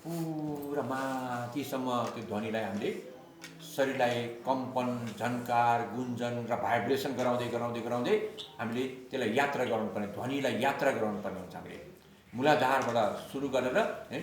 पुरा माथिसम्म त्यो ध्वनिलाई हामीले शरीरलाई कम्पन, झन्कार, गुन्जन र भाइब्रेसन गराउँदै गराउँदै गराउँदै हामीले त्यसलाई यात्रा गराउनुपर्ने, ध्वनिलाई यात्रा गराउनुपर्ने हुन्छ। हामीले मूलाधारबाट सुरु गरेर है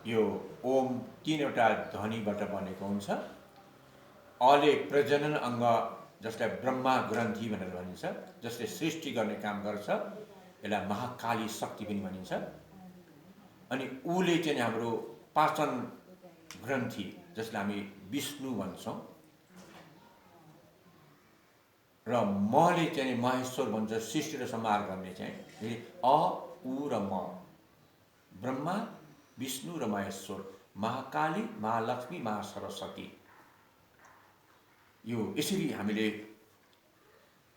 यो ओम तीनवटा ध्वनिबाट बनेको हुन्छ। अले प्रजनन अङ्ग जसलाई ब्रह्मा ग्रन्थि भनेर भनिन्छ, जसले सृष्टि गर्ने काम गर्छ, यसलाई महाकाली शक्ति पनि भनिन्छ। अनि उले चाहिँ हाम्रो पाचन ग्रन्थि जसलाई हामी विष्णु भन्छौँ, र मले चाहिँ महेश्वर भन्छ, सृष्टि र संहार गर्ने चाहिँ अ उ र म, ब्रह्मा विष्णु र महेश्वर, महाकाली, महालक्ष्मी, महासरस्वती। यो यसरी हामीले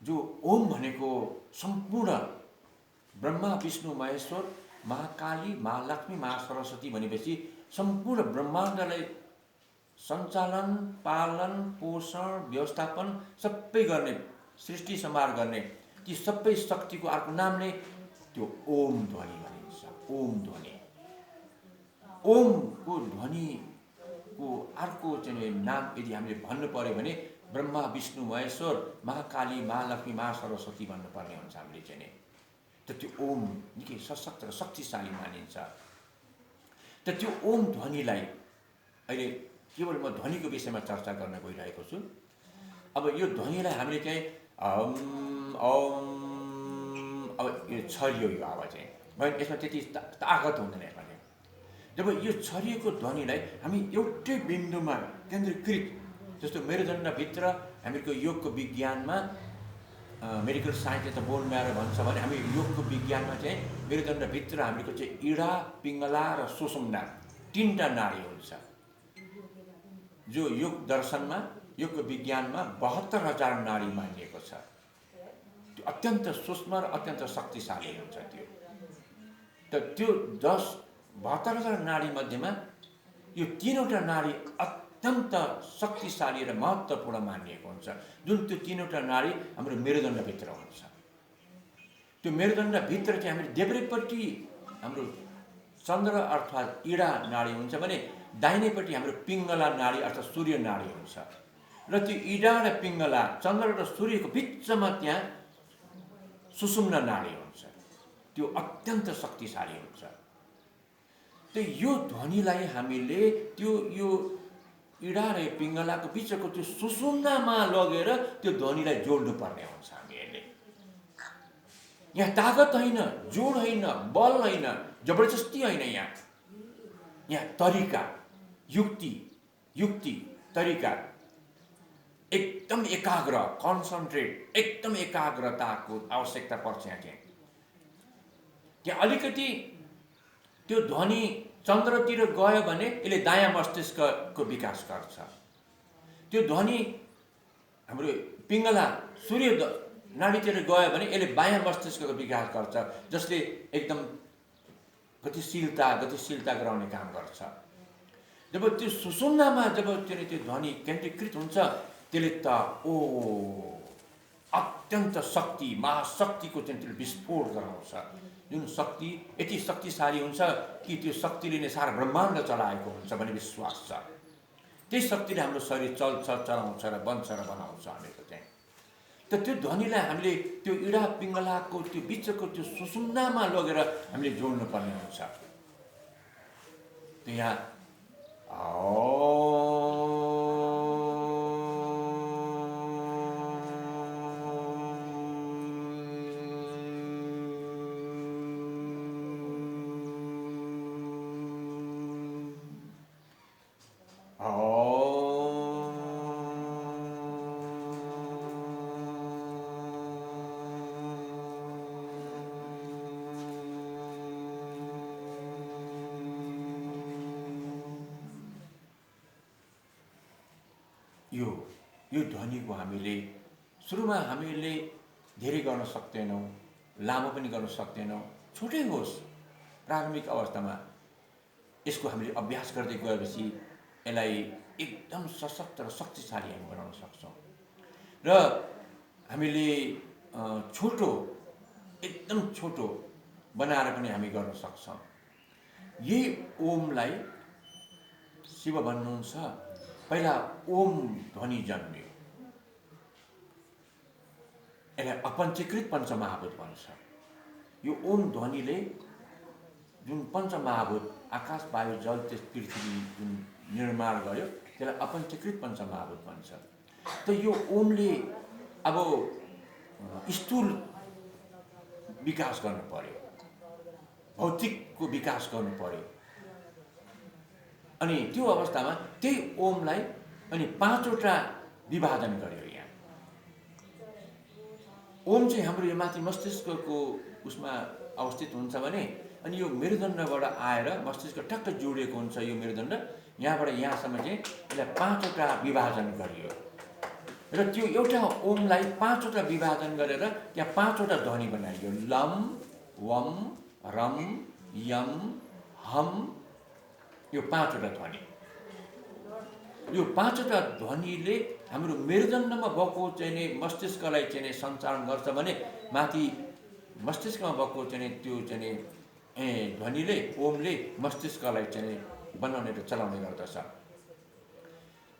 जो ओम भनेको सम्पूर्ण ब्रह्मा विष्णु महेश्वर महाकाली महालक्ष्मी महासरस्वती भनेपछि सम्पूर्ण ब्रह्माण्डलाई सञ्चालन पालन पोषण व्यवस्थापन सबै गर्ने, सृष्टि संहार गर्ने ती सबै शक्तिको अर्को नाम नै त्यो ओम ध्वनि भनिन्छ। ओम ध्वनि, ओमको ध्वनिको अर्को चाहिँ नाम यदि हामीले भन्नु पर्यो भने ब्रह्मा विष्णु महेश्वर महाकाली महालक्ष्मी महासरस्वती भन्नुपर्ने हुन्छ हामीले चाहिँ। त त्यो ओम निकै सशक्त र शक्तिशाली मानिन्छ। त त्यो ओम ध्वनिलाई अहिले केवल म ध्वनिको विषयमा चर्चा गर्न गइरहेको छु। अब यो ध्वनिलाई हामीले चाहिँ अब यो छरियो, यो आवाज चाहिँ यसमा त्यति तागत हुँदैन यसमा। जब यो छरिएको ध्वनिलाई हामी एउटै बिन्दुमा केन्द्रीकृत, जस्तो मेरुदण्डभित्र हामीको योगको विज्ञानमा मेडिकल साइन्सले त बोन म्यारो भन्छ भने हामी योगको विज्ञानमा चाहिँ मेरुदण्डभित्र हामीको चाहिँ इडा पिङ्गला र सुषुम्ना तीनटा नाडी हुन्छ, जो योग दर्शनमा योगको विज्ञानमा 72,000 नाडी मानिएको छ। त्यो अत्यन्त सूक्ष्म र अत्यन्त शक्तिशाली हुन्छ। त्यो 72,000 नाडी मध्येमा यो तीनवटा नाडी अत्यन्त शक्तिशाली र महत्त्वपूर्ण मानिएको हुन्छ, जुन त्यो तीनवटा नाडी हाम्रो मेरुदण्डभित्र हुन्छ। त्यो मेरुदण्डभित्र चाहिँ हामीले देब्रेपट्टि हाम्रो चन्द्र अर्थात् इडा नाडी हुन्छ भने दाहिनेपट्टि हाम्रो पिङ्गला नाडी अर्थात् सूर्य नाडी हुन्छ। र त्यो इडा र पिङ्गला चन्द्र र सूर्यको बिचमा त्यहाँ सुषुम्ना नाडी हुन्छ, त्यो अत्यन्त शक्तिशाली हुन्छ। त यो ध्वनिलाई हामीले त्यो यो इडा र पिङ्गलाको बिचको त्यो सुषुम्नामा लगेर त्यो ध्वनिलाई जोड्नु पर्ने हुन्छ हामीले। यहाँ तागत होइन, जोड होइन, बल होइन, जबरजस्ती होइन। यहाँ तरिका, युक्ति तरिका, एकदम एकाग्र, कन्सन्ट्रेट, एकदम एकाग्रताको आवश्यकता पर्छ। यहाँ चाहिँ त्यहाँ अलिकति त्यो ध्वनि चन्द्रतिर गयो भने यसले दायाँ मस्तिष्कको विकास गर्छ। त्यो ध्वनि हाम्रो पिङ्गला सूर्य नाडीतिर गयो भने यसले बायाँ मस्तिष्कको विकास गर्छ, जसले एकदम गतिशीलता गराउने काम गर्छ। जब त्यो सुषुम्नामा जब त्यो ध्वनि केन्द्रीकृत हुन्छ, त्यसले त अत्यन्त शक्ति, महाशक्तिको चाहिँ विस्फोट गराउँछ। जुन शक्ति यति शक्तिशाली हुन्छ कि त्यो शक्तिले नै सारा ब्रह्माण्ड चलाएको हुन्छ भन्ने विश्वास छ। त्यही शक्तिले हाम्रो शरीर चल्छ, चलाउँछ र बन्छ र बनाउँछ हामीको चाहिँ। त त्यो ध्वनिलाई हामीले त्यो इडा पिङ्गलाको त्यो बिचको त्यो सुषुम्नामा लगेर हामीले जोड्नु पर्ने हुन्छ। यहाँ यो ध्वनिको हामीले सुरुमा हामीले धेरै गर्न सक्दैनौँ, लामो पनि गर्न सक्दैनौँ, छोटै होस्। प्रारम्भिक अवस्थामा यसको हामीले अभ्यास गर्दै गएपछि यसलाई एकदम सशक्त र शक्तिशाली हामी बनाउन सक्छौँ। र हामीले छोटो, एकदम छोटो बनाएर पनि हामी गर्न सक्छौँ। यही ओमलाई शिव भन्नुहुन्छ, पहिला ओम ध्वनि जन्मियो, यसलाई अपञ्चीकृत पञ्चमहाभूत भन्छ। यो ओम ध्वनिले जुन पञ्चमहाभूत आकाश, वायु, जल, त्यस पृथ्वी जुन निर्माण गर्यो त्यसलाई अपञ्चीकृत पञ्चमहाभूत भन्छ। त यो ओमले अब स्थूल विकास गर्नु पर्यो, भौतिकको विकास गर्नु पर्यो। अनि त्यो अवस्थामा त्यही ओमलाई अनि 5वटा विभाजन गर्यो। यहाँ ओम चाहिँ हाम्रो यो माथि मस्तिष्कको उसमा अवस्थित हुन्छ भने, अनि यो मेरुदण्डबाट आएर मस्तिष्क ठक्क जोडिएको हुन्छ। यो मेरुदण्ड यहाँबाट यहाँसम्म चाहिँ यसलाई 5वटा विभाजन गरियो। र त्यो एउटा ओमलाई 5वटा विभाजन गरेर त्यहाँ 5वटा ध्वनि बनाइयो। लम, वम, रम, यम, हम, यो 5वटा ध्वनि। यो 5वटा ध्वनिले हाम्रो मेरुदण्डमा भएको चाहिँ मस्तिष्कलाई चाहिँ सञ्चालन गर्छ भने, माथि मस्तिष्कमा भएको चाहिँ त्यो चाहिँ ध्वनिले, ओमले मस्तिष्कलाई चाहिँ बनाउने र चलाउने गर्दछ।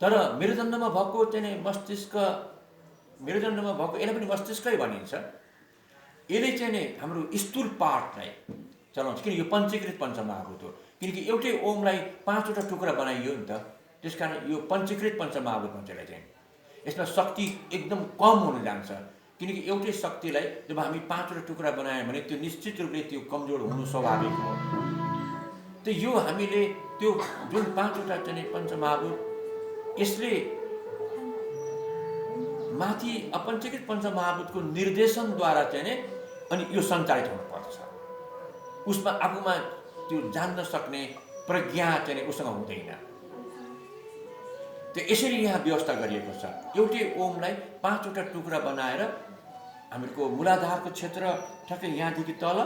तर मेरुदण्डमा भएको चाहिँ मस्तिष्क, मेरुदण्डमा भएको यसलाई पनि मस्तिष्कै भनिन्छ। यसले चाहिँ हाम्रो स्थूल पार्टलाई चलाउँछ, किनकि यो पञ्चीकृत पञ्चमहाभूत हो। किनकि एउटै ओमलाई 5वटा टुक्रा बनाइयो नि त, त्यसकारण यो पञ्चीकृत पञ्चमहाभूत भन्छ। यसलाई चाहिँ यसमा शक्ति एकदम कम हुन जान्छ, किनकि एउटै शक्तिलाई जब हामी 5वटा टुक्रा बनायौँ भने त्यो निश्चित रूपले त्यो कमजोर हुनु स्वाभाविक हो। त यो हामीले त्यो जुन 5वटा चाहिँ पञ्चमहाभूत, यसले माथि अपञ्चीकृत पञ्चमहाभूतको निर्देशनद्वारा चाहिँ अनि यो सञ्चालित हुनुपर्छ। उसमा आफूमा त्यो जान्न सक्ने प्रज्ञा चाहिँ उसँग हुँदैन। त्यो यसरी यहाँ व्यवस्था गरिएको छ। एउटै ओमलाई 5वटा टुक्रा बनाएर हाम्रो मूलाधारको क्षेत्र ठ्याक्कै यहाँदेखि तल,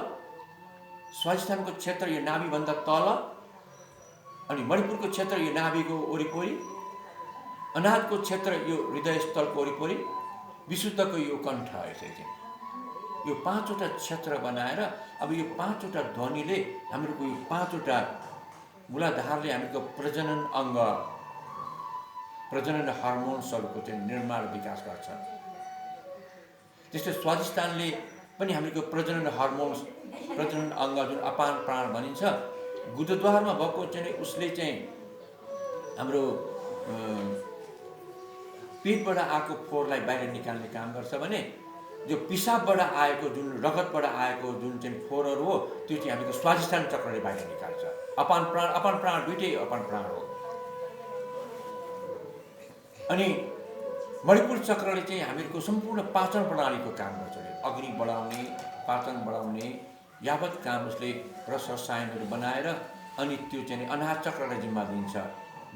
स्वाधिष्ठानको क्षेत्र यो नाभिभन्दा तल, अनि मणिपुरको क्षेत्र यो नाभिको वरिपरि, अनाहतको क्षेत्र यो हृदयस्थलको वरिपरि, विशुद्धको यो कण्ठ, यसरी चाहिँ यो 5वटा क्षेत्र बनाएर अब यो 5वटा ध्वनिले हाम्रो यो 5वटा मूलाधारले हाम्रो प्रजनन अङ्ग, प्रजनन हर्मोन्सहरूको चाहिँ निर्माण विकास गर्छ। त्यस्तै स्वाधिष्ठानले पनि हाम्रो प्रजनन हर्मोन्स, प्रजनन अङ्ग जुन अपान प्राण भनिन्छ, गुदद्वारमा भएको चाहिँ उसले चाहिँ हाम्रो पेटबाट आएको फोहोरलाई बाहिर निकाल्ने काम गर्छ भने, जो पिसाबबाट आएको जुन रगतबाट आएको जुन चाहिँ फोहोरहरू हो त्यो चाहिँ हाम्रो स्वाधिष्ठान चक्रले बाहिर निकाल्छ। अपान प्राण दुइटै अपान प्राण हो। अनि मणिपुर चक्रले चाहिँ हामीहरूको सम्पूर्ण पाचन प्रणालीको काम गर्छ। अग्नि बढाउने, पाचन बढाउने यावत काम उसले रस रसायनहरू बनाएर अनि त्यो चाहिँ अनाहत चक्रलाई जिम्मा दिन्छ।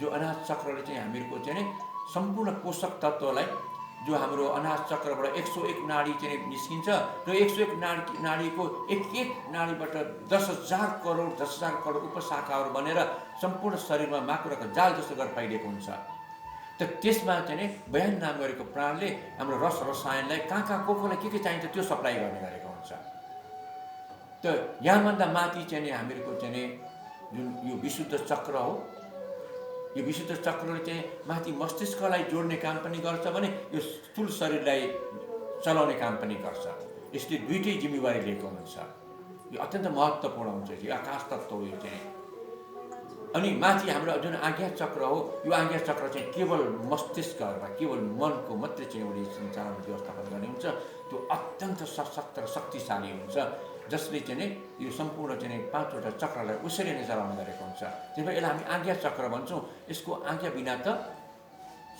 जो अनाहत चक्रले चाहिँ हामीहरूको चाहिँ सम्पूर्ण पोषक तत्त्वलाई, जो हाम्रो अनाहत चक्रबाट 101 नाडी चाहिँ निस्किन्छ, र 101 नाडीको एक नाडीबाट 10,000 करोड उपशाखाहरू बनेर सम्पूर्ण शरीरमा माकुराको जाल जस्तो गरेर फैलिएको हुन्छ। त त्यसमा चाहिँ बयान नाम गरेको प्राणले हाम्रो रस रसायनलाई कहाँ कोलाई के चाहिन्छ त्यो सप्लाई गर्ने गरेको हुन्छ। त यहाँभन्दा माथि चाहिँ हामीहरूको चाहिँ जुन यो विशुद्ध चक्र हो, यो विशुद्ध चक्रले चाहिँ माथि मस्तिष्कलाई जोड्ने काम पनि गर्छ भने यो स्थूल शरीरलाई चलाउने काम पनि गर्छ। यसले दुइटै जिम्मेवारी लिएको हुन्छ। यो अत्यन्त महत्त्वपूर्ण हुन्छ। यो आकाश तत्त्व हो यो चाहिँ। अनि माथि हाम्रो जुन आज्ञा चक्र हो, यो आज्ञा चक्र चाहिँ केवल मस्तिष्क वा केवल मनको मात्रै चाहिँ उसले सञ्चालन व्यवस्थापन गर्ने हुन्छ। त्यो अत्यन्त सशक्त र शक्तिशाली हुन्छ, जसले चाहिँ यो सम्पूर्ण चाहिँ 5वटा चक्रलाई उसरी नै चलाउने गरेको हुन्छ। त्यही भएर यसलाई हामी आज्ञा चक्र भन्छौँ। यसको आज्ञा बिना त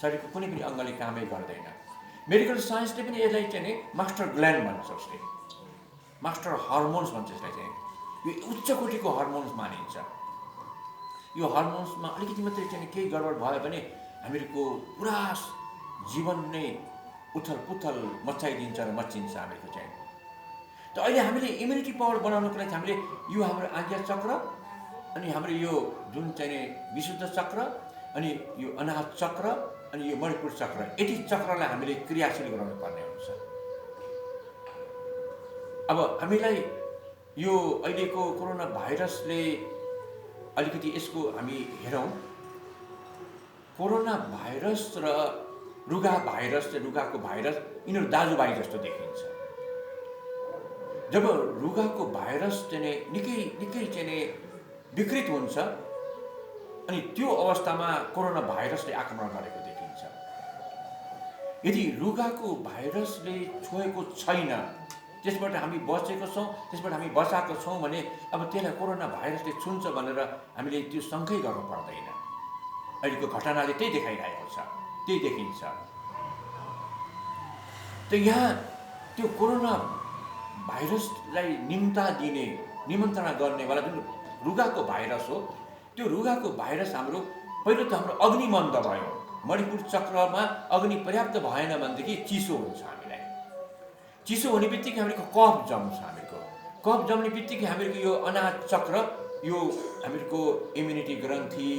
शरीरको कुनै पनि अङ्गले कामै गर्दैन। मेडिकल साइन्सले पनि यसलाई चाहिँ मास्टर ग्ल्यान्ड भन्छ, उसले मास्टर हर्मोन्स भन्छ यसलाई चाहिँ। यो उच्च कोटिको हर्मोन्स मानिन्छ। यो हर्मोन्समा अलिकति मात्रै चाहिँ केही गडबड भयो भने हामीहरूको पुरा जीवन नै उथल पुथल मचाइदिन्छ र मचिन्छ हामीको चाहिँ। त अहिले हामीले इम्युनिटी पावर बनाउनको लागि हामीले यो हाम्रो आज्ञा चक्र अनि हाम्रो यो जुन चाहिँ विशुद्ध चक्र अनि यो अनाहत चक्र अनि यो मणिपुर चक्र, यति चक्रलाई हामीले क्रियाशील गराउनु पर्ने हुन्छ। अब हामीलाई यो अहिलेको कोरोना भाइरसले अलिकति यसको हामी हेरौँ, कोरोना भाइरस र रुगा भाइरस चाहिँ रुगाको भाइरस यिनीहरू दाजुभाइ जस्तो देखिन्छ। जब रुगाको भाइरस चाहिँ निकै चाहिँ विकृत हुन्छ अनि त्यो अवस्थामा कोरोना भाइरसले आक्रमण गरेको देखिन्छ। यदि रुगाको भाइरसले छोएको छैन, त्यसबाट हामी बचेको छौँ, त्यसबाट हामी बचाएको छौँ भने अब त्यसलाई कोरोना भाइरसले छुन्छ भनेर हामीले त्यो शङ्कै गर्नु पर्दैन। अहिलेको घटनाले त्यही देखाइरहेको छ, त्यही देखिन्छ। त यहाँ त्यो कोरोना भाइरसलाई निमन्त्रणा गर्नेवाला जुन रुगाको भाइरस हो, त्यो रुगाको भाइरस हाम्रो पहिलो त हाम्रो अग्नि मन्द भयो। मणिपुर चक्रमा अग्नि पर्याप्त भएन भनेदेखि चिसो हुन्छ हामीलाई। चिसो हुने बित्तिकै हामीको कफ जम्छ। कफ जम्ने बित्तिकै हामीको यो अनाहत चक्र, यो हामीको इम्युनिटी ग्रन्थि,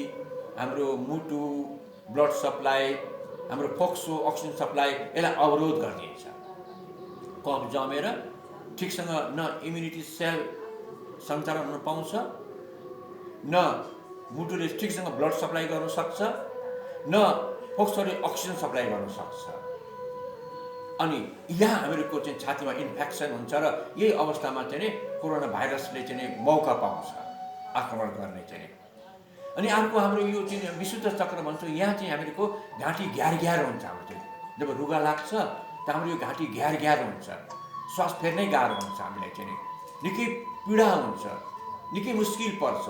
हाम्रो मुटु, ब्लड सप्लाई, हाम्रो फोक्सो अक्सिजन सप्लाई यसलाई अवरोध गरिदिन्छ। कफ जमेर ठिकसँग न इम्युनिटी सेल सञ्चालन हुन पाउँछ, न मुटुले ठिकसँग ब्लड सप्लाई गर्न सक्छ, न फोक्सोले अक्सिजन सप्लाई गर्न सक्छ। अनि यहाँ हामीहरूको चाहिँ छातीमा इन्फेक्सन हुन्छ र यही अवस्थामा चाहिँ कोरोना भाइरसले चाहिँ मौका पाउँछ आक्रमण गर्ने चाहिँ। अनि अर्को हाम्रो यो चाहिँ विशुद्ध चक्र भन्छौँ, यहाँ चाहिँ हामीहरूको घाँटी घ्यार हुन्छ। हाम्रो चाहिँ जब रुगा लाग्छ त हाम्रो यो घाँटी घ्यार हुन्छ, श्वास फेर्नै गाह्रो हुन्छ, हामीलाई चाहिँ निकै पीडा हुन्छ, निकै मुस्किल पर्छ।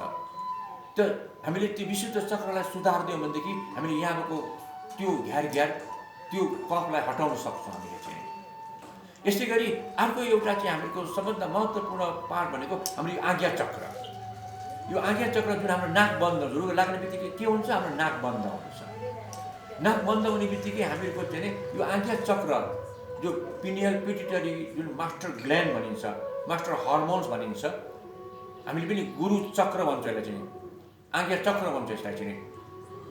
त हामीले त्यो विशुद्ध चक्रलाई सुधारिदियौँ भनेदेखि हामीले यहाँको त्यो घ्यार त्यो कफलाई हटाउन सक्छौँ हामीले चाहिँ। यस्तै गरी अर्को एउटा चाहिँ हाम्रो सबभन्दा महत्त्वपूर्ण पार्ट भनेको हाम्रो यो आज्ञा चक्र। यो आज्ञा चक्र जुन हाम्रो नाक बन्द हुन्छ, रुगा लाग्ने बित्तिकै के हुन्छ, हाम्रो नाक बन्द हुन्छ। नाक बन्द हुने बित्तिकै हामीहरूको चाहिँ यो आज्ञा चक्र, जो पिनियल पिट्युटरी जुन मास्टर ग्ल्यान्ड भनिन्छ, मास्टर हर्मोन्स भनिन्छ, हामीले पनि गुरु चक्र भन्छ यसलाई चाहिँ, आज्ञा चक्र भन्छ यसलाई चाहिँ।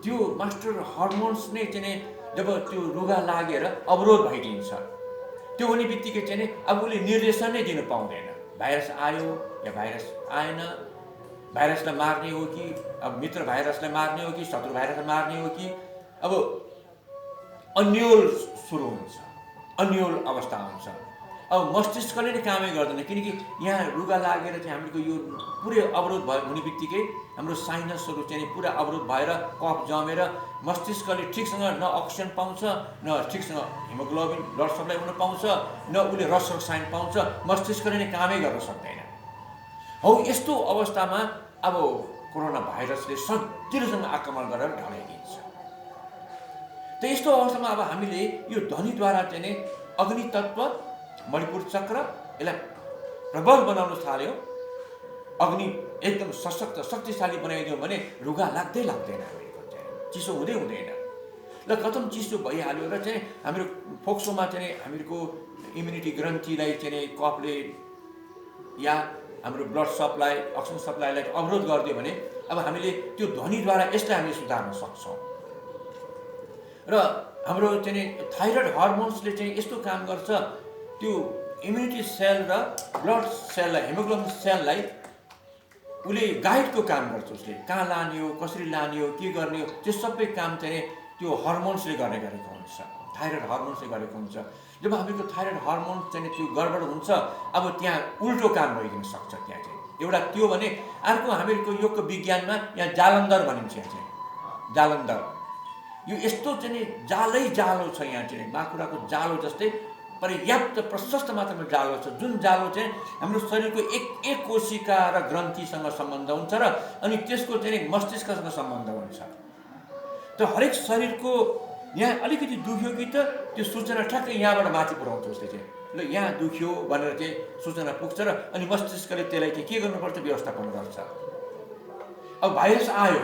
त्यो मास्टर हर्मोन्स नै चाहिँ जब त्यो रुगा लागेर अवरोध भइदिन्छ, त्यो हुने बित्तिकै चाहिँ अब उसले निर्देशन नै दिनु पाउँदैन। भाइरस आयो या भाइरस आएन, भाइरसलाई मार्ने हो कि अब मित्र भाइरसलाई मार्ने हो कि शत्रु भाइरसलाई मार्ने हो कि, अब अन्यल सुरु हुन्छ, अन्यल अवस्था हुन्छ। अब मस्तिष्कले नै कामै गर्दैन, किनकि यहाँ रुगा लागेर चाहिँ हाम्रो यो पुरै अवरोध हुने बित्तिकै हाम्रो साइनसहरू चाहिँ पुरा अवरोध भएर कफ जमेर मस्तिष्कले ठिकसँग न अक्सिजन पाउँछ, न ठिकसँग हिमोग्लोबिन ब्लड सप्लाई हुन पाउँछ, न उसले रस रसायन पाउँछ, मस्तिष्कले नै कामै गर्न सक्दैन। हौ यस्तो अवस्थामा अब कोरोना भाइरसले सजिलोसँग आक्रमण गरेर ढलाइदिन्छ। त यस्तो अवस्थामा अब हामीले यो ध्वनिद्वारा चाहिँ अग्नि तत्त्व, मणिपुर चक्र यसलाई प्रबल बनाउन थाल्यो, अग्नि एकदम सशक्त शक्तिशाली बनाइदियो भने रुगा लाग्दैन हामीहरूको चाहिँ, चिसो हुँदैन। ल कथम चिसो भइहाल्यो र चाहिँ हाम्रो फोक्सोमा चाहिँ हामीहरूको इम्युनिटी ग्रन्थीलाई चाहिँ कफले या हाम्रो ब्लड सप्लाई अक्सिजन सप्लाईलाई अवरोध गरिदियो भने अब हामीले त्यो ध्वनिद्वारा यसलाई हामीले सुधार्न सक्छौँ। र हाम्रो चाहिँ थाइरोइड हर्मोन्सले चाहिँ यस्तो काम गर्छ, त्यो इम्युनिटी सेल र ब्लड सेललाई, हिमोग्लोबिन सेललाई उसले गाइडको काम गर्छ। उसले कहाँ लाने हो, कसरी लाने हो, के गर्ने हो, त्यो सबै काम चाहिँ त्यो हर्मोन्सले गरेको हुन्छ, थाइरोइड हर्मोन्सले गरेको हुन्छ। जब हामीको थाइरोइड हर्मोन्स चाहिँ त्यो गडबड हुन्छ, अब त्यहाँ उल्टो काम भइदिन सक्छ। त्यहाँ चाहिँ एउटा त्यो भने अर्को हामीहरूको योगको विज्ञानमा यहाँ जालन्धर भनिन्छ। यहाँ चाहिँ जालन्धर, यो यस्तो चाहिँ जालो छ। यहाँ चाहिँ माकुराको जालो जस्तै पर्याप्त प्रशस्त मात्रामा जालो छ, जुन जालो चाहिँ हाम्रो शरीरको एक कोशिका र ग्रन्थीसँग सम्बन्ध हुन्छ र अनि त्यसको चाहिँ मस्तिष्कसँग सम्बन्ध हुन्छ। त हरेक शरीरको यहाँ अलिकति दुख्यो कि त त्यो सूचना ठ्याक्कै यहाँबाट माथि पुऱ्याउँछ उसले चाहिँ, ल यहाँ दुख्यो भनेर चाहिँ सूचना पुग्छ र अनि मस्तिष्कले त्यसलाई चाहिँ के गर्नुपर्छ, व्यवस्थापन गर्छ। अब भाइरस आयो,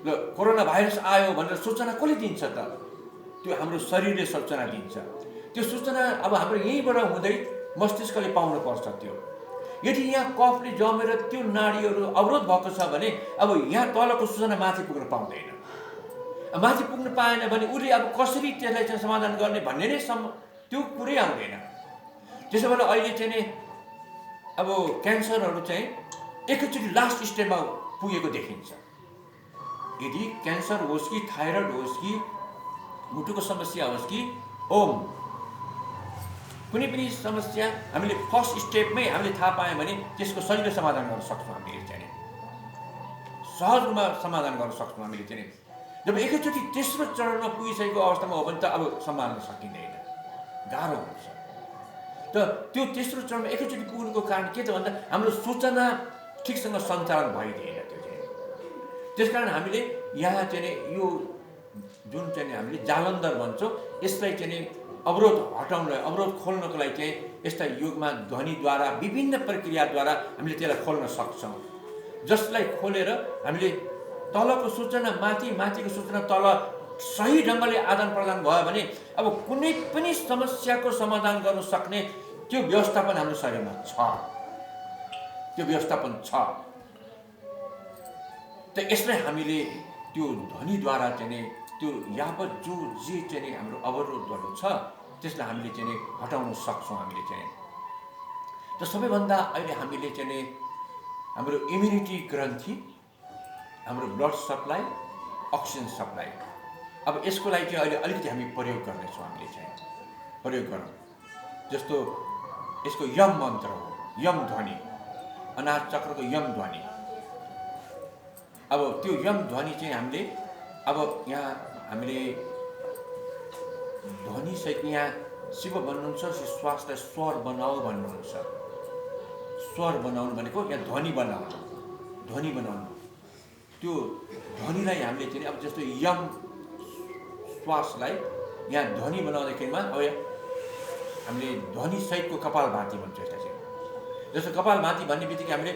ल कोरोना भाइरस आयो भनेर सूचना कसले दिन्छ त? त्यो हाम्रो शरीरले सूचना दिन्छ। त्यो सूचना अब हाम्रो यहीँबाट हुँदै मस्तिष्कले पाउनुपर्छ। त्यो यदि यहाँ कफले जमेर त्यो नाडीहरू अवरोध भएको छ भने अब यहाँ तलको सूचना माथि पुग्न पाउँदैन। माथि पुग्न पाएन भने उसले अब कसरी त्यसलाई चाहिँ समाधान गर्ने भन्ने नै त्यो कुरै आउँदैन। त्यसो भएर अहिले चाहिँ नि अब क्यान्सरहरू चाहिँ एकैचोटि लास्ट स्टेजमा पुगेको देखिन्छ। यदि क्यान्सर होस् कि थाइरोइड होस् कि मुटुको समस्या होस् कि कुनै पनि समस्या हामीले फर्स्ट स्टेपमै हामीले थाहा पायौँ भने त्यसको सजिलो समाधान गर्न सक्छौँ। हामीले चाहिँ सहज रूपमा समाधान गर्न सक्छौँ। हामीले चाहिँ जब एकैचोटि तेस्रो चरणमा पुगिसकेको अवस्थामा हो भने त अब सम्हाल्न सकिँदैन, गाह्रो हुन्छ। त त्यो तेस्रो चरणमा एकैचोटि पुग्नुको कारण के त भन्दा हाम्रो सूचना ठिकसँग सञ्चालन भइदिएन। त्यो चाहिँ त्यसकारण हामीले यहाँ चाहिँ यो जुन चाहिँ हामीले जालन्धर भन्छौँ यसलाई चाहिँ अवरोध हटाउनलाई, अवरोध खोल्नको लागि चाहिँ यस्ता युगमा ध्वनिद्वारा विभिन्न प्रक्रियाद्वारा हामीले त्यसलाई खोल्न सक्छौँ। जसलाई खोलेर हामीले तलको सूचना माथि, माथिको सूचना तल सही ढङ्गले आदान प्रदान भयो भने अब कुनै पनि समस्याको समाधान गर्न सक्ने त्यो व्यवस्थापन हाम्रो शरीरमा छ। त्यो व्यवस्थापन छ। त यसलाई हामीले त्यो ध्वनिद्वारा चाहिँ त्यो यावत जो जे चाहिँ हाम्रो अवरोधहरू छ त्यसलाई हामीले चाहिँ हटाउन सक्छौँ। हामीले चाहिँ त सबैभन्दा अहिले हामीले चाहिँ हाम्रो इम्युनिटी ग्रन्थि, हाम्रो ब्लड सप्लाई, अक्सिजन सप्लाई, अब यसको लागि चाहिँ अहिले अलिकति हामी प्रयोग गर्नेछौँ। हामीले चाहिँ प्रयोग गरौँ। जस्तो यसको यम मन्त्र हो, यम ध्वनि, अनाज चक्रको यम ध्वनि। अब त्यो यम ध्वनि चाहिँ हामीले अब यहाँ हामीले ध्वनि सहित यहाँ शिव भन्नुहुन्छ श्वासलाई स्वर बनाऊ भन्नुहुन्छ। स्वर बनाउनु भनेको यहाँ ध्वनि बनाउनु, ध्वनि बनाउनु। त्यो ध्वनिलाई हामीले चाहिँ अब जस्तो यम श्वासलाई यहाँ ध्वनि बनाउँदाखेरिमा अब हामीले ध्वनि सहितको कपालभाती भन्छ यसलाई चाहिँ। जस्तो कपालभाती भन्ने बित्तिकै हामीले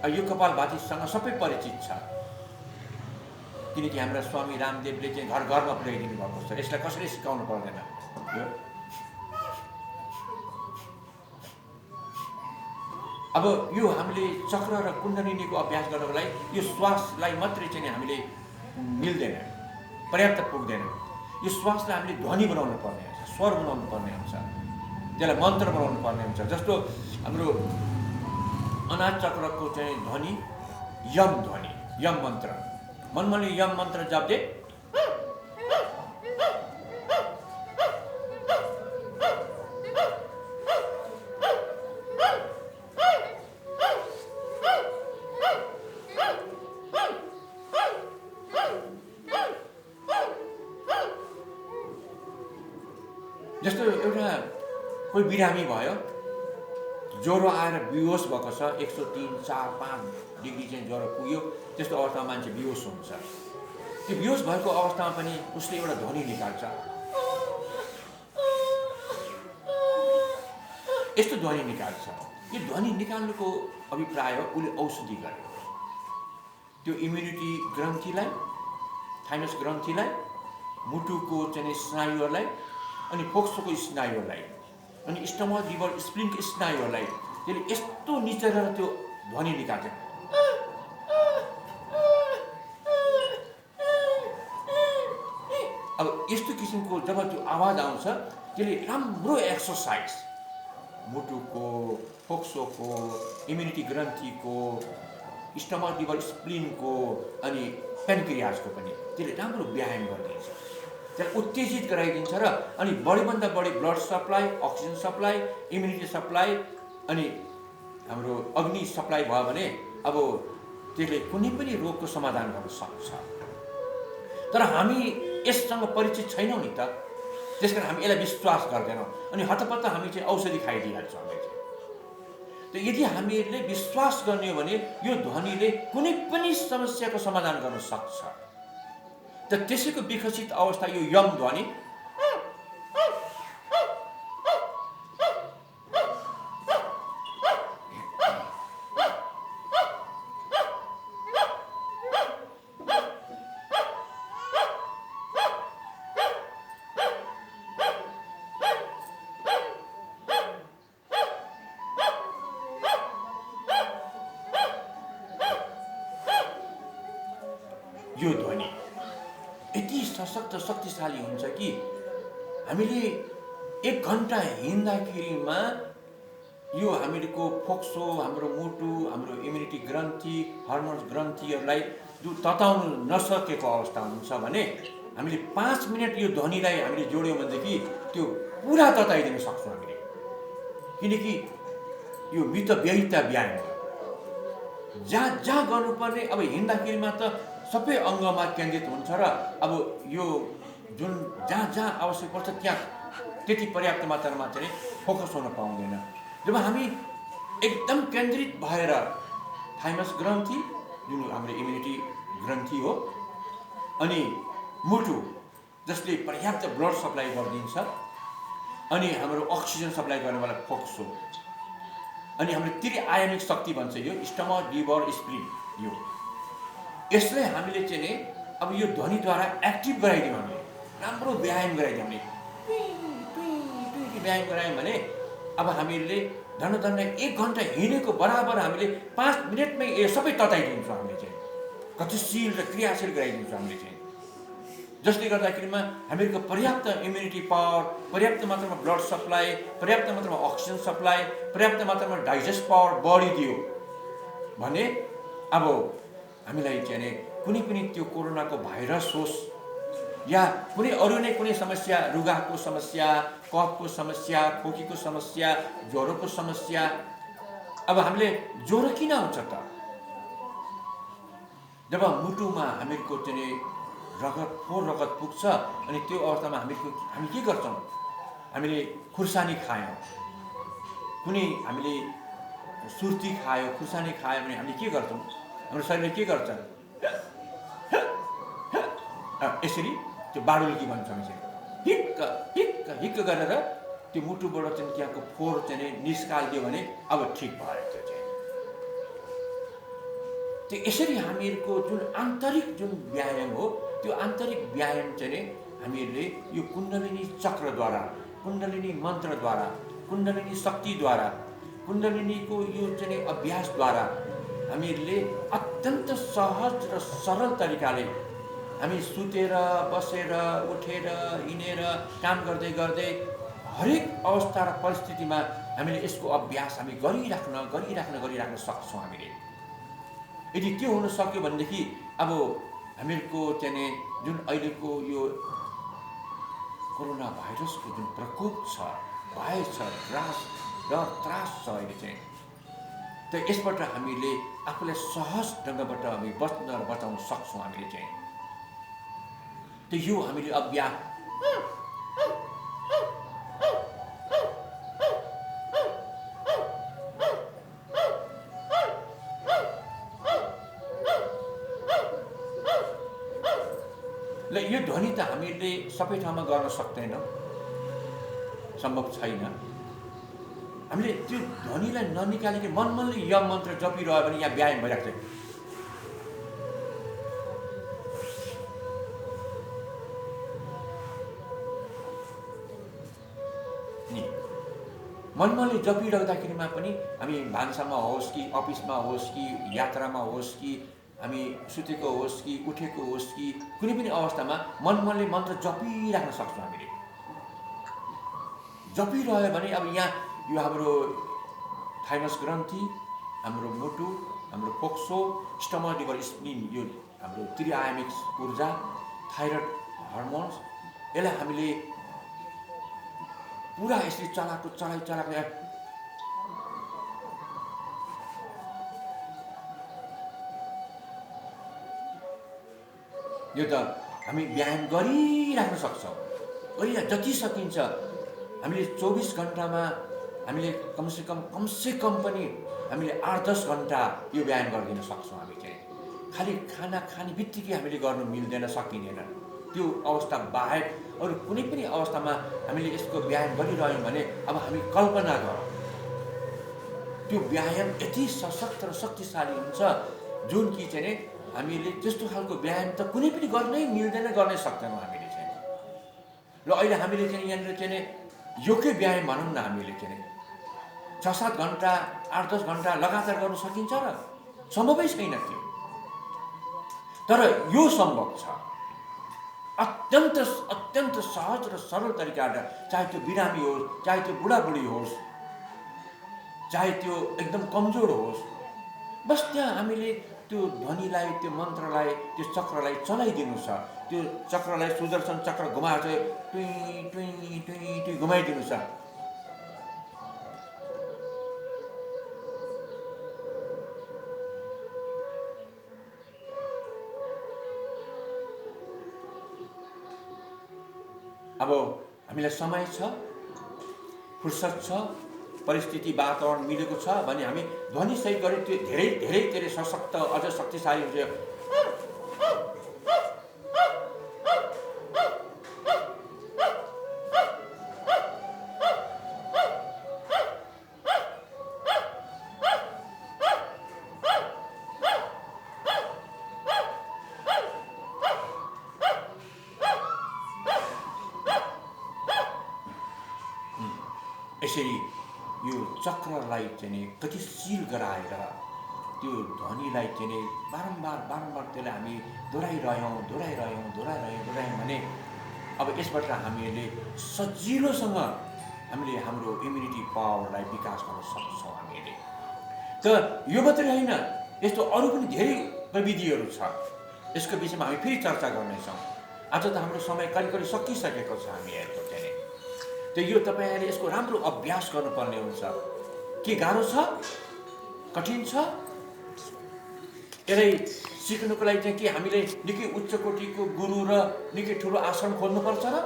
यो कपालभातीसँग सबै परिचित छ, किनकि हाम्रा स्वामी रामदेवले चाहिँ घर घरमा पुर्याइदिनु भएको छ। यसलाई कसैले सिकाउनु पर्दैन। अब यो हामीले चक्र र कुण्डलिनीको अभ्यास गर्नको लागि यो श्वासलाई मात्रै चाहिँ हामीले मिल्दैन, पर्याप्त पुग्दैन। यो श्वासलाई हामीले ध्वनि बनाउनु पर्ने हुन्छ, स्वर बनाउनु पर्ने हुन्छ, त्यसलाई मन्त्र बनाउनु पर्ने हुन्छ। जस्तो हाम्रो अनाज चक्रको चाहिँ ध्वनि यम ध्वनि, यम मन्त्र। मनमनले यम मन्त्र जप्दै जस्तो एउटा कोही बिरामी भयो, ज्वरो आएर बेहोस भएको छ, 103, 4, 5 डिग्री चाहिँ ज्वरो पुग्यो, त्यस्तो अवस्थामा मान्छे बेहोस हुन्छ। त्यो बेहोस भएको अवस्थामा पनि उसले एउटा ध्वनि निकाल्छ। यस्तो ध्वनि निकाल्छ। यो ध्वनि निकाल्नुको अभिप्राय हो उसले औषधि गर्यो। त्यो इम्युनिटी ग्रन्थीलाई, थाइमस ग्रन्थीलाई, मुटुको चाहिँ स्नायुहरूलाई, अनि फोक्सोको स्नायुहरूलाई, अनि स्टमक, लिभर, स्प्लिनको स्नायुहरूलाई त्यसले यस्तो निचेर त्यो ध्वनि निकाल्छ। अब यस्तो किसिमको जब त्यो आवाज आउँछ त्यसले राम्रो एक्सर्साइज मुटुको, फोक्सोको, इम्युनिटी ग्रन्थीको, स्टमक, लिभर, स्प्लिनको अनि पेनक्रियासको पनि त्यसले राम्रो व्यायाम गरिदिन्छ। त्यसलाई उत्तेजित गराइदिन्छ र अनि बढीभन्दा बढी blood supply, oxygen supply, immunity supply अनि हाम्रो अग्नि सप्लाई भयो भने अब त्यसले कुनै पनि रोगको समाधान गर्न सक्छ। तर हामी यससँग परिचित छैनौँ नि त, त्यसकारण हामी यसलाई विश्वास गर्दैनौँ अनि हतपत्त हामी चाहिँ औषधि खाइदिइहाल्छौँ। हामी चाहिँ त यदि हामीले विश्वास गर्ने हो भने यो ध्वनिले कुनै पनि समस्याको समाधान गर्न सक्छ। त त्यसैको विकसित अवस्था यो यम ध्वनि यो ध्वनि यति सशक्त शक्तिशाली हुन्छ कि हामीले 1 घन्टा हिँड्दाखेरिमा यो हामीको फोक्सो, हाम्रो मुटु, हाम्रो इम्युनिटी ग्रन्थि, हर्मोन्स ग्रन्थिहरूलाई जो तताउन नसकेको अवस्था हुन्छ भने हामीले 5 मिनट यो ध्वनिलाई हामीले जोड्यौँ भनेदेखि त्यो पुरा तताइदिन सक्छौँ हामीले। किनकि यो मितव्ययिता व्यायाम हो। जहाँ जहाँ गर्नुपर्ने, अब हिँड्दाखेरिमा त सबै अङ्गमा केन्द्रित हुन्छ र अब यो जुन जहाँ जहाँ आवश्यक पर्छ त्यहाँ त्यति पर्याप्त मात्रामा चाहिँ फोकस हुन पाउँदैन। जब हामी एकदम केन्द्रित भएर थाइमस ग्रन्थि जुन हाम्रो इम्युनिटी ग्रन्थि हो, अनि मुटु जसले पर्याप्त ब्लड सप्लाई गरिदिन्छ, अनि हाम्रो अक्सिजन सप्लाई गर्नेवाला फोक्सो, अनि हाम्रो त्रिआयामिक शक्ति भन्छ यो स्टमक, लिभर, स्प्लिन, यो यसलाई हामीले चाहिँ नि अब यो ध्वनिद्वारा एक्टिभ गराइदियौँ, हामीले राम्रो व्यायाम गराइदियौँ, हामीले व्यायाम गरायौँ भने अब हामीले धन्न 1 घन्टा हिँडेको बराबर हामीले 5 मिनटमै यो सबै तताइदिन्छौँ। हामीले चाहिँ गतिशील र क्रियाशील गराइदिन्छौँ हामीले चाहिँ, जसले गर्दाखेरिमा हामीहरूको पर्याप्त इम्युनिटी पावर, पर्याप्त मात्रामा ब्लड सप्लाई, पर्याप्त मात्रामा अक्सिजन सप्लाई, पर्याप्त मात्रामा डाइजेस्ट पावर बढिदियो भने अब हामीलाई चाहिँ नि कुनै पनि त्यो कोरोनाको भाइरस होस् या कुनै अरू नै कुनै समस्या, रुगाको समस्या, कफको समस्या, खोकीको समस्या, ज्वरोको समस्या, अब हामीले ज्वरो किन आउँछ त? जब मुटुमा हामीहरूको चाहिँ फोहोर रगत पुग्छ अनि त्यो अवस्थामा हामी के गर्छौँ? हामीले खुर्सानी खायौँ, कुनै हामीले सुर्ती खायो, खुर्सानी खायो भने हामीले के गर्छौँ? हाम्रो शरीरले के गर्छ? यसरी त्यो बाडुल्की भन्छौँ चाहिँ, हिक्क हिक्क हिक्क गरेर त्यो मुटुबाट चाहिँ त्यहाँको फोहोर चाहिँ निस्कालिदियो भने अब ठिक भयो। त्यो चाहिँ त्यो यसरी हामीहरूको जुन आन्तरिक जुन व्यायाम हो, त्यो आन्तरिक व्यायाम चाहिँ हामीहरूले यो कुण्डलिनी चक्रद्वारा, कुण्डलिनी मन्त्रद्वारा, कुण्डलिनी शक्तिद्वारा, कुण्डलिनीको यो चाहिँ अभ्यासद्वारा हामीहरूले अत्यन्त सहज र सरल तरिकाले हामी सुतेर, बसेर, उठेर, हिँडेर, काम गर्दै गर्दै हरेक अवस्था र परिस्थितिमा हामीले यसको अभ्यास हामी गरिराख्न सक्छौँ। हामीले यदि त्यो हुन सक्यो भनेदेखि अब हामीहरूको चाहिँ जुन अहिलेको यो कोरोना भाइरसको जुन प्रकोप छ, भय छ, त्रास छ अहिले चाहिँ, त यसबाट हामीले आफूलाई सहज ढङ्गबाट हामी बचाउन सक्छौँ। हामीले चाहिँ त यो हामीले अभ्यास ल यो ध्वनि त हामीले सबै ठाउँमा गर्न सक्दैनौँ, सम्भव छैन। हामीले त्यो ध्वनिलाई ननिकालिकन मनले यम मन्त्र जपिरह्यो भने यहाँ व्यायाम भइरहेको छ। मनले जपिरहँदाखेरिमा पनि हामी भान्सामा होस् कि अफिसमा होस् कि यात्रामा होस् कि हामी सुतेको होस् कि उठेको होस् कि कुनै पनि अवस्थामा मनले मन्त्र जपिराख्न सक्छौँ। हामीले जपिरह्यो भने अब यहाँ यो हाम्रो थाइमस ग्रन्थि, हाम्रो मुटु, हाम्रो फोक्सो, स्टमक, लिभर, स्प्लिन, यो हाम्रो त्रिआयामिक ऊर्जा, थाइरोइड हर्मोन्स, यसलाई हामीले पुरा यसरी चलाएको यो त हामी व्यायाम गरिराख्न सक्छौँ। जति सकिन्छ हामीले 24 घन्टामा हामीले कमसेकम पनि हामीले 8-10 घन्टा यो व्यायाम गरिदिन सक्छौँ। हामी चाहिँ खालि खाना खाने बित्तिकै हामीले गर्नु मिल्दैन, सकिँदैन। त्यो अवस्था बाहेक अरू कुनै पनि अवस्थामा हामीले यसको व्यायाम गरिरह्यौँ भने अब हामी कल्पना गरौँ, त्यो व्यायाम यति सशक्त र शक्तिशाली हुन्छ जुन कि चाहिँ हामीले त्यस्तो खालको व्यायाम त कुनै पनि गर्नै मिल्दैन, गर्नै सक्दैनौँ हामीले चाहिँ। र अहिले हामीले चाहिँ यहाँनिर चाहिँ योग्य व्यायाम भनौँ न, हामीले चाहिँ 6-7 घन्टा 8-10 घन्टा लगातार गर्न सकिन्छ र? सम्भवै छैन त्यो। तर यो सम्भव छ अत्यन्त अत्यन्त सहज र सरल तरिकाबाट, चाहे त्यो बिरामी होस्, चाहे त्यो बुढाबुढी होस्, चाहे त्यो एकदम कमजोर होस्, बस त्यहाँ हामीले त्यो ध्वनिलाई, त्यो मन्त्रलाई, त्यो चक्रलाई चलाइदिनु छ। त्यो चक्रलाई सुदर्शन चक्र घुमाएर चाहिँ टुई टुई टुई टुई घुमाइदिनु छ। अब हामीलाई समय छ, फुर्सद छ, परिस्थिति वातावरण मिलेको छ भने हामी ध्वनि सही गरे त्यो धेरै धेरै धेरै सशक्त, अझ शक्तिशाली हुन्छ। यसरी यो चक्रलाई चाहिँ गतिशील गराएर त्यो ध्वनिलाई चाहिँ बारम्बार बारम्बार त्यसलाई हामी दोहोऱ्याइरह्यौँ भने अब यसबाट हामीले सजिलोसँग हामीले हाम्रो इम्युनिटी पावरलाई विकास गर्न सक्छौँ हामीले। त यो मात्रै होइन, यस्तो अरू पनि धेरै प्रविधिहरू छ, यसको विषयमा हामी फेरि चर्चा गर्नेछौँ। आज त हाम्रो समय करिब करिब सकिसकेको छ हामीहरूको चाहिँ। त यो तपाईँहरूले यसको राम्रो अभ्यास गर्नुपर्ने हुन्छ। के गाह्रो छ, कठिन छ? यसलाई सिक्नुको लागि चाहिँ के हामीले निकै उच्च कोटिको गुरु र निकै ठुलो आश्रम खोल्नुपर्छ र?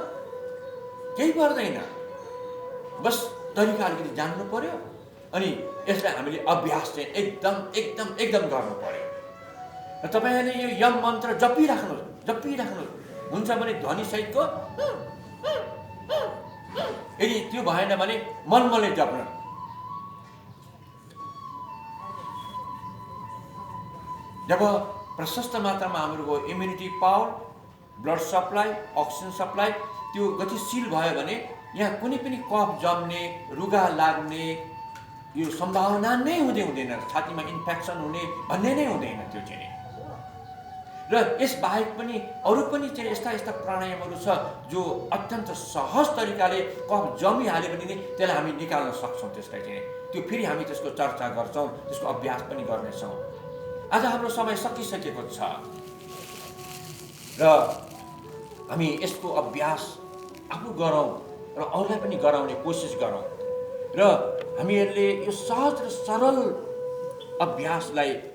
केही पर्दैन, बस तरिका अलिकति जान्नु पर्यो अनि यसलाई हामीले अभ्यास चाहिँ एकदम एकदम एकदम गर्नु पर्यो। र तपाईँहरूले यो यम मन्त्र जपिराख्नुहोस्। हुन्छ भने ध्वनि सहितको, यदि त्यो भएन भने मनले जप्नु। जब प्रशस्त मात्रामा हाम्रो immunity power, blood supply, oxygen supply त्यो गतिशील भयो भने यहाँ कुनै पनि कफ जम्ने, रुगा लाग्ने यो सम्भावना नै हुँदैन, छातीमा इन्फेक्सन हुने भन्ने नै हुँदैन त्यो चाहिँ। र यस बाहेक पनि अरू पनि चाहिँ यस्ता प्राणायामहरू छ जो अत्यन्त सहज तरिकाले कफ जमिहाल्यो भने नि त्यसलाई हामी निकाल्न सक्छौँ। त्यसलाई चाहिँ त्यो फेरि हामी त्यसको चर्चा गर्छौँ, त्यसको अभ्यास पनि गर्नेछौँ। आज हाम्रो समय सकिसकेको छ र हामी यसको अभ्यास आफू गरौँ र अरूलाई पनि गराउने कोसिस गरौँ र हामीहरूले यो सहज र सरल अभ्यासलाई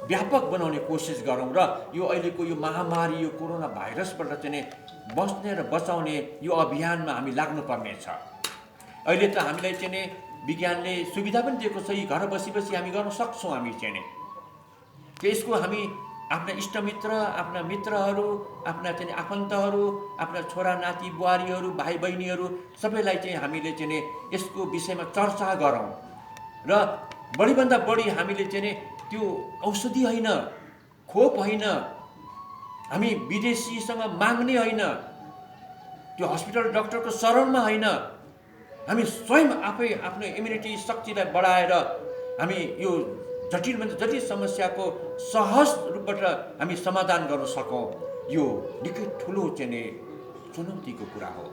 व्यापक बनाउने कोसिस गरौँ र यो अहिलेको यो महामारी, यो कोरोना भाइरसबाट चाहिँ बस्ने र बचाउने यो अभियानमा हामी लाग्नुपर्ने छ। अहिले त हामीलाई चाहिँ विज्ञानले सुविधा पनि दिएको छ, यी घर बसी हामी गर्न सक्छौँ। हामी चाहिँ त्यसको हामी आफ्ना इष्टमित्र, आफ्ना मित्रहरू, आफ्ना चाहिँ आफन्तहरू, आफ्ना छोरा नाति बुहारीहरू, भाइ बहिनीहरू सबैलाई चाहिँ हामीले चाहिँ यसको विषयमा चर्चा गरौँ र बढीभन्दा बढी हामीले चाहिँ त्यो औषधि होइन, खोप होइन, हामी विदेशीसँग माग्ने होइन, त्यो हस्पिटल डाक्टरको शरणमा होइन, हामी स्वयं आफै आफ्नो इम्युनिटी शक्तिलाई बढाएर हामी यो जटिलभन्दा जटिल समस्याको सहज रूपबाट हामी समाधान गर्न सकौँ। यो निकै ठुलो चाहिँ चुनौतीको कुरा हो।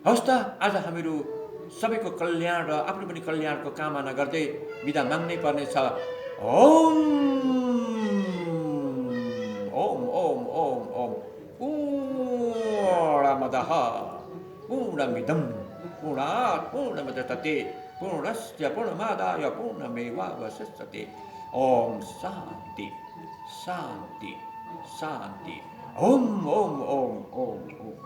हवस् त, आज हामीहरू सबैको कल्याण र आफ्नो पनि कल्याणको कामना गर्दै बिदा माग्नै पर्नेछ। ओम ओम ओम ओम ओम पूर्णमदः पूर्णमिदं पूर्णात् पूर्णमुदच्यते पूर्णस्य पूर्णमादाय पूर्णमेवावशिष्यते। ओम शांति शांति शांति। ओम ओम ओम ओम ओम।